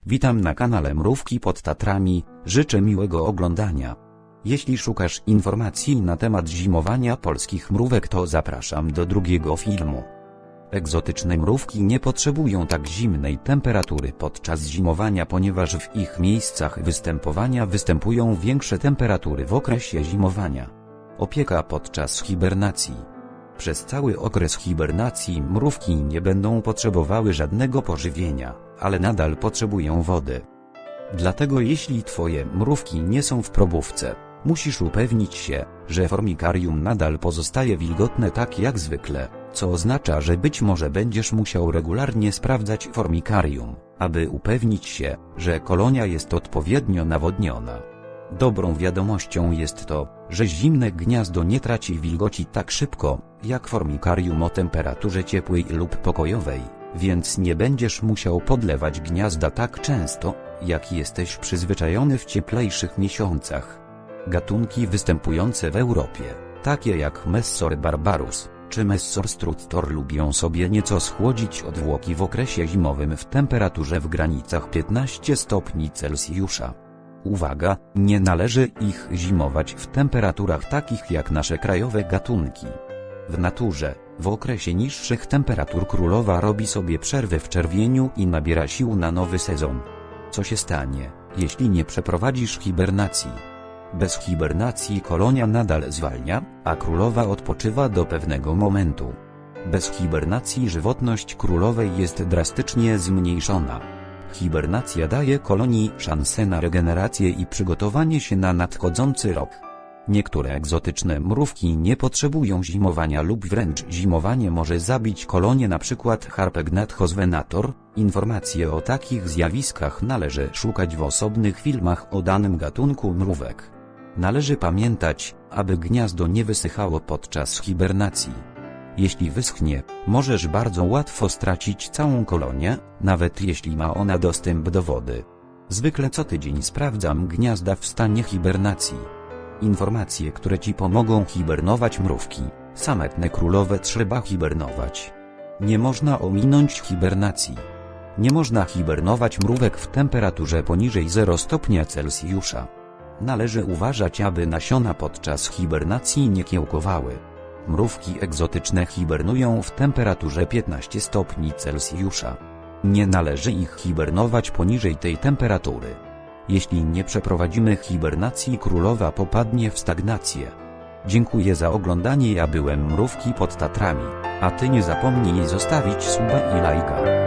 Witam na kanale Mrówki pod Tatrami, życzę miłego oglądania. Jeśli szukasz informacji na temat zimowania polskich mrówek, to zapraszam do drugiego filmu. Egzotyczne mrówki nie potrzebują tak zimnej temperatury podczas zimowania, ponieważ w ich miejscach występowania występują większe temperatury w okresie zimowania. Opieka podczas hibernacji. Przez cały okres hibernacji mrówki nie będą potrzebowały żadnego pożywienia, ale nadal potrzebują wody. Dlatego jeśli twoje mrówki nie są w probówce, musisz upewnić się, że formikarium nadal pozostaje wilgotne tak jak zwykle, co oznacza, że być może będziesz musiał regularnie sprawdzać formikarium, aby upewnić się, że kolonia jest odpowiednio nawodniona. Dobrą wiadomością jest to, że zimne gniazdo nie traci wilgoci tak szybko, jak formikarium o temperaturze ciepłej lub pokojowej, więc nie będziesz musiał podlewać gniazda tak często, jak jesteś przyzwyczajony w cieplejszych miesiącach. Gatunki występujące w Europie, takie jak Messor barbarus czy Messor structor, lubią sobie nieco schłodzić odwłoki w okresie zimowym w temperaturze w granicach 15 stopni Celsjusza. Uwaga, nie należy ich zimować w temperaturach takich jak nasze krajowe gatunki. W naturze, w okresie niższych temperatur królowa robi sobie przerwę w czerwieniu i nabiera sił na nowy sezon. Co się stanie, jeśli nie przeprowadzisz hibernacji? Bez hibernacji kolonia nadal zwalnia, a królowa odpoczywa do pewnego momentu. Bez hibernacji żywotność królowej jest drastycznie zmniejszona. Hibernacja daje kolonii szansę na regenerację i przygotowanie się na nadchodzący rok. Niektóre egzotyczne mrówki nie potrzebują zimowania lub wręcz zimowanie może zabić kolonię, np. Harpegnathos venator. Informacje o takich zjawiskach należy szukać w osobnych filmach o danym gatunku mrówek. Należy pamiętać, aby gniazdo nie wysychało podczas hibernacji. Jeśli wyschnie, możesz bardzo łatwo stracić całą kolonię, nawet jeśli ma ona dostęp do wody. Zwykle co tydzień sprawdzam gniazda w stanie hibernacji. Informacje, które Ci pomogą hibernować mrówki. Samotne królowe trzeba hibernować. Nie można ominąć hibernacji. Nie można hibernować mrówek w temperaturze poniżej 0 stopnia Celsjusza. Należy uważać, aby nasiona podczas hibernacji nie kiełkowały. Mrówki egzotyczne hibernują w temperaturze 15 stopni Celsjusza. Nie należy ich hibernować poniżej tej temperatury. Jeśli nie przeprowadzimy hibernacji, królowa popadnie w stagnację. Dziękuję za oglądanie, ja byłem Mrówki pod Tatrami, a Ty nie zapomnij zostawić suba i lajka.